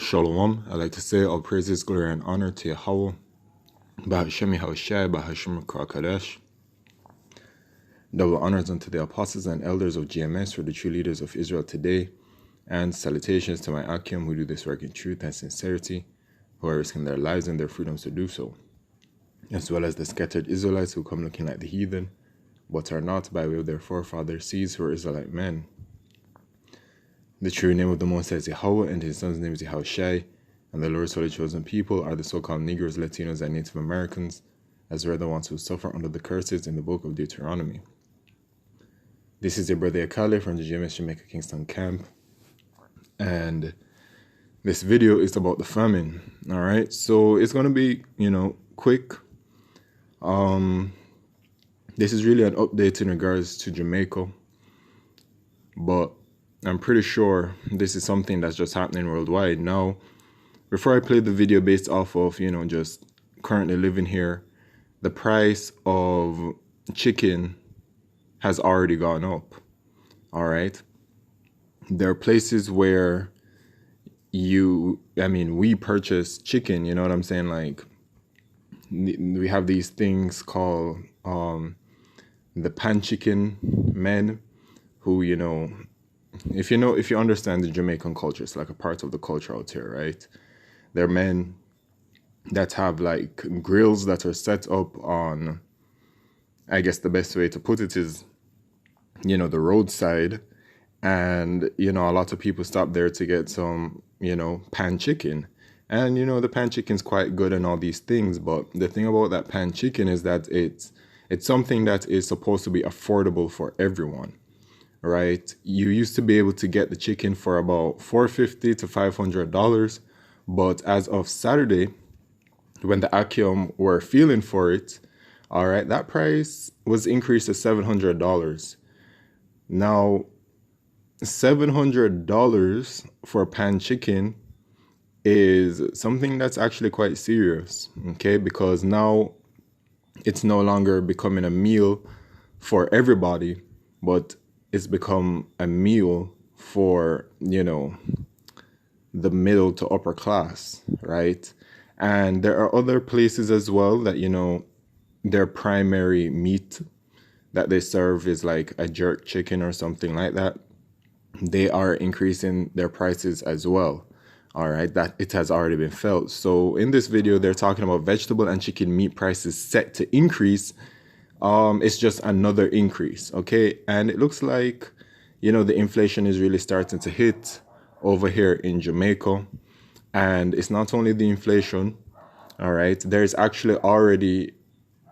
Shalom. I like to say all praises, glory, and honor to Yahweh, Bahashemi Haushai, Bahashemi Kadesh. Double honors unto the apostles and elders of GMS for the true leaders of Israel today, and salutations to my Akim who do this work in truth and sincerity, who are risking their lives and their freedoms to do so, as well as the scattered Israelites who come looking like the heathen, but are not by way of their forefathers' seeds who are Israelite men. The true name of the Most High is Yahweh, and his son's name is Yahushai, and the Lord's holy chosen people are the so-called Negroes, Latinos, and Native Americans, as we're the ones who suffer under the curses in the book of Deuteronomy. This is your brother Akale from the GMS Jamaica Kingston camp, and this video is about the famine. All right, so it's gonna be, quick. This is really an update in regards to Jamaica, but I'm pretty sure this is something that's just happening worldwide. Now, before I play the video based off of, just currently living here, the price of chicken has already gone up. All right. There are places where we purchase chicken, you know what I'm saying? Like, we have these things called the pan chicken men who, if you understand the Jamaican culture, it's like a part of the culture out here, right? They're men that have like grills that are set up on, I guess the best way to put it is, the roadside. And, a lot of people stop there to get some, pan chicken. And, the pan chicken's quite good and all these things. But the thing about that pan chicken is that it's something that is supposed to be affordable for everyone. Right? You used to be able to get the chicken for about $450 to $500, but as of Saturday, when the Akim were feeling for it, all right, that price was increased to $700. Now, $700 for pan chicken is something that's actually quite serious, okay? Because now it's no longer becoming a meal for everybody, but it's become a meal for, the middle to upper class, right? And there are other places as well that, their primary meat that they serve is like a jerk chicken or something like that. They are increasing their prices as well. All right, that it has already been felt. So in this video, they're talking about vegetable and chicken meat prices set to increase. It's just another increase, okay? And it looks like, the inflation is really starting to hit over here in Jamaica. And it's not only the inflation, all right? There's actually already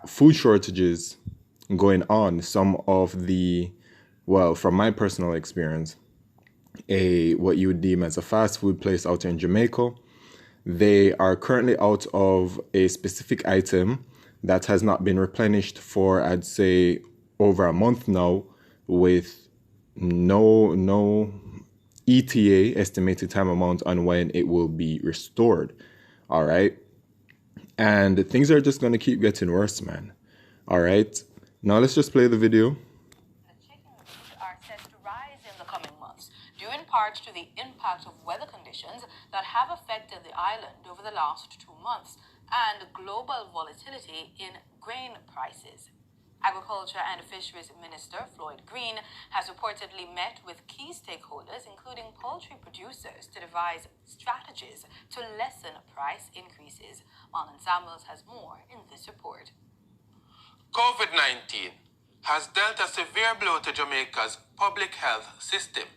food shortages going on. Some of the, from my personal experience, what you would deem as a fast food place out in Jamaica, they are currently out of a specific item that has not been replenished for, I'd say, over a month now, with no ETA, estimated time amount, on when it will be restored. All right. And things are just going to keep getting worse, man. All right. Now let's just play the video. The chicken meat are set to rise in the coming months, due in part to the impact of weather conditions that have affected the island over the last 2 months and global volatility in grain prices. Agriculture and Fisheries Minister Floyd Green has reportedly met with key stakeholders, including poultry producers, to devise strategies to lessen price increases. Marlon Samuels has more in this report. COVID-19 has dealt a severe blow to Jamaica's public health system.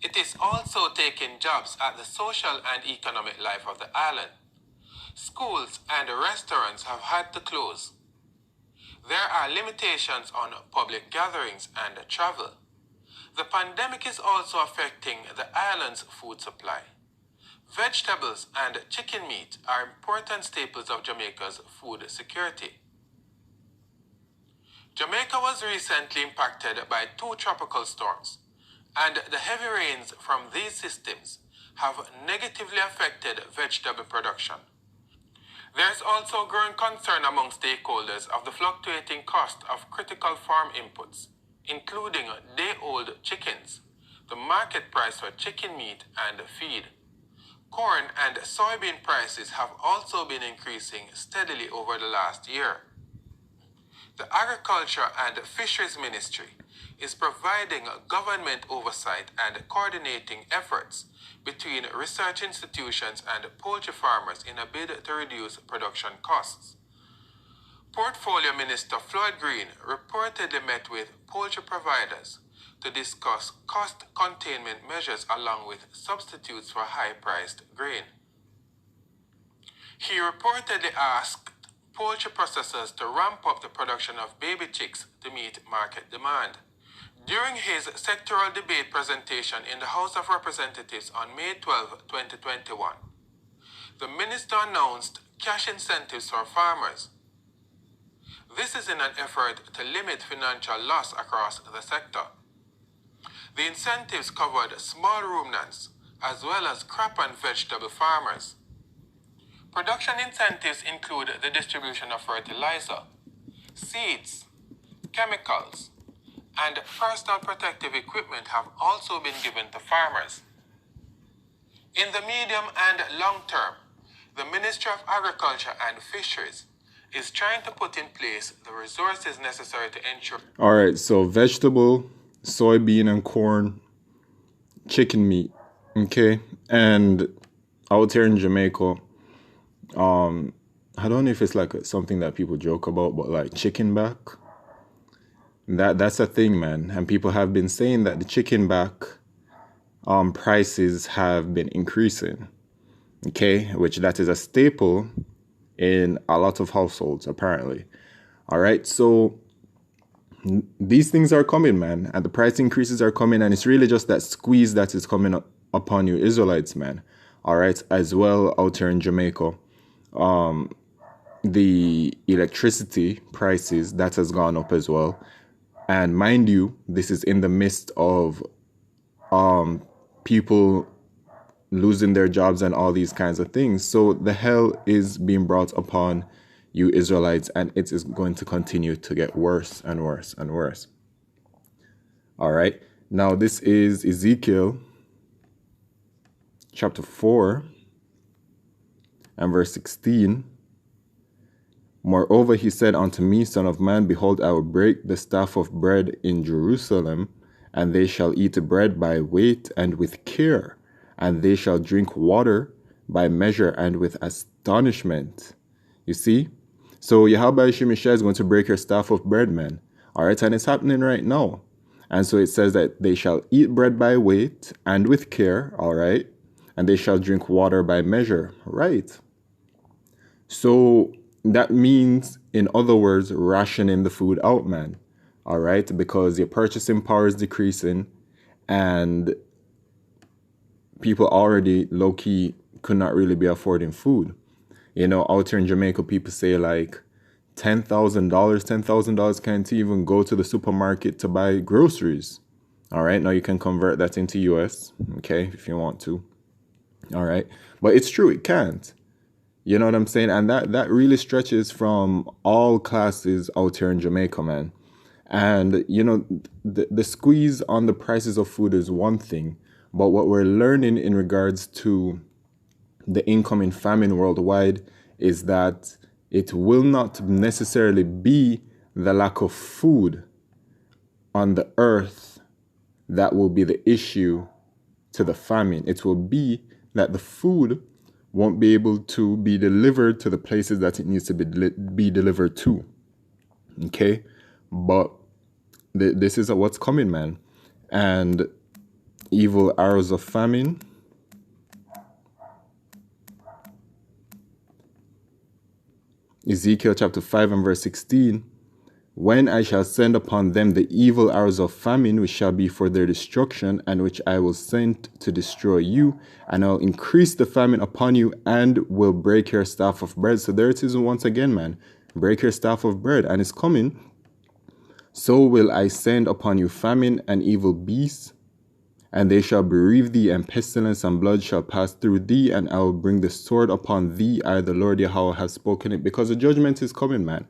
It is also taking jobs at the social and economic life of the island. Schools and restaurants have had to close. There are limitations on public gatherings and travel. The pandemic is also affecting the island's food supply. Vegetables and chicken meat are important staples of Jamaica's food security. Jamaica was recently impacted by 2 tropical storms, and the heavy rains from these systems have negatively affected vegetable production. There is also growing concern among stakeholders of the fluctuating cost of critical farm inputs, including day-old chickens, the market price for chicken meat and feed, Corn and soybean prices have also been increasing steadily over the last year. The Agriculture and Fisheries Ministry is providing government oversight and coordinating efforts between research institutions and poultry farmers in a bid to reduce production costs. Portfolio Minister Floyd Green reportedly met with poultry providers to discuss cost containment measures along with substitutes for high-priced grain. He reportedly asked poultry processors to ramp up the production of baby chicks to meet market demand. During his sectoral debate presentation in the House of Representatives on May 12, 2021, the minister announced cash incentives for farmers. This is in an effort to limit financial loss across the sector. The incentives covered small ruminants as well as crop and vegetable farmers. Production incentives include the distribution of fertilizer, seeds, chemicals, and personal protective equipment have also been given to farmers. In the medium and long term, the Ministry of Agriculture and Fisheries is trying to put in place the resources necessary to ensure. All right, so vegetable, soybean and corn, chicken meat, okay? And out here in Jamaica, I don't know if it's like something that people joke about, but like chicken back, that's a thing, man. And people have been saying that the chicken back prices have been increasing, okay? Which that is a staple in a lot of households, apparently. All right, so these things are coming, man, and the price increases are coming, and it's really just that squeeze that is coming upon you Israelites, man. All right, as well out here in Jamaica, the electricity prices, that has gone up as well. And mind you, this is in the midst of people losing their jobs and all these kinds of things. So the hell is being brought upon you Israelites, and it is going to continue to get worse and worse and worse. All right. Now this is Ezekiel chapter 4 and verse 16. Moreover, he said unto me, Son of man, behold, I will break the staff of bread in Jerusalem, and they shall eat bread by weight and with care, and they shall drink water by measure and with astonishment. You see? So Yahweh Shemishah is going to break your staff of bread, man. All right, and it's happening right now. And so it says that they shall eat bread by weight and with care, all right, and they shall drink water by measure, right? So that means, in other words, rationing the food out, man, all right, because your purchasing power is decreasing, and people already low-key could not really be affording food. You know, out here in Jamaica, people say like $10,000 can't even go to the supermarket to buy groceries. All right, now you can convert that into US, okay, if you want to. All right, but it's true, it can't. You know what I'm saying? And that really stretches from all classes out here in Jamaica, man. And, you know, the squeeze on the prices of food is one thing, but what we're learning in regards to the incoming famine worldwide is that it will not necessarily be the lack of food on the earth that will be the issue to the famine. It will be that the food won't be able to be delivered to the places that it needs to be delivered to. Okay? But this is what's coming, man. And evil arrows of famine. Ezekiel chapter 5 and verse 16. When I shall send upon them the evil arrows of famine, which shall be for their destruction, and which I will send to destroy you, and I'll increase the famine upon you, and will break your staff of bread. So there it is once again, man. Break your staff of bread, and it's coming. So will I send upon you famine and evil beasts, and they shall bereave thee, and pestilence and blood shall pass through thee, and I will bring the sword upon thee. I, the Lord Yahweh, have spoken it. Because the judgment is coming, man.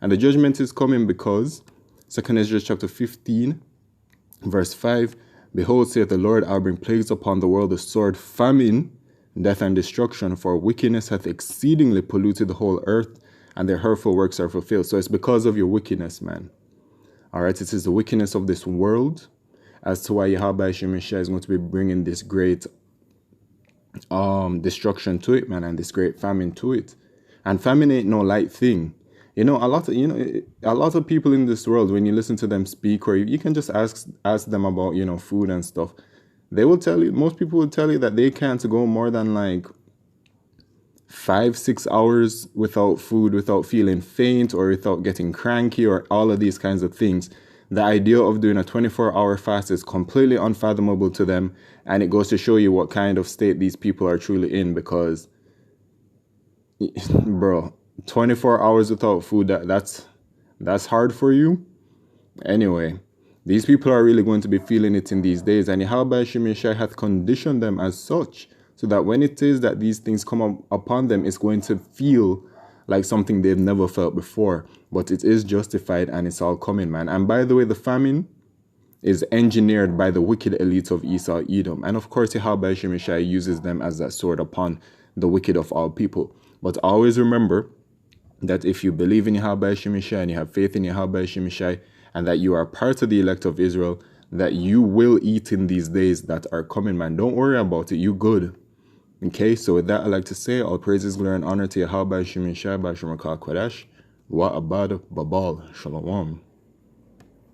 And the judgment is coming because 2 Ezra chapter 15, verse 5, Behold, saith the Lord, I'll bring plagues upon the world, the sword, famine, death and destruction, for wickedness hath exceedingly polluted the whole earth, and their hurtful works are fulfilled. So it's because of your wickedness, man. All right, it is the wickedness of this world as to why Yahweh Shemeshah is going to be bringing this great destruction to it, man, and this great famine to it. And famine ain't no light thing. A lot of people in this world, when you listen to them speak, or you can just ask them about, food and stuff, they will tell you, most people will tell you that they can't go more than like 5-6 hours without food, without feeling faint or without getting cranky or all of these kinds of things. The idea of doing a 24-hour fast is completely unfathomable to them, and it goes to show you what kind of state these people are truly in, because bro, 24 hours without food, that's hard for you. Anyway, these people are really going to be feeling it in these days, and Yahweh Shemeshah hath conditioned them as such, so that when it is that these things come upon them, it's going to feel like something they've never felt before. But it is justified, and it's all coming, man. And by the way, the famine is engineered by the wicked elites of Esau, Edom. And of course, Yahweh Shemeshah uses them as that sword upon the wicked of all people. But always remember that if you believe in Yahweh Shemeshah and you have faith in Yahweh Shemeshah, and that you are part of the elect of Israel, that you will eat in these days that are coming, man. Don't worry about it. You good. Okay, so with that, I'd like to say all praises, glory, and honor to Yahweh Shemeshah, Bashar Makal Kodesh, Wa Abad Babal, Shalom.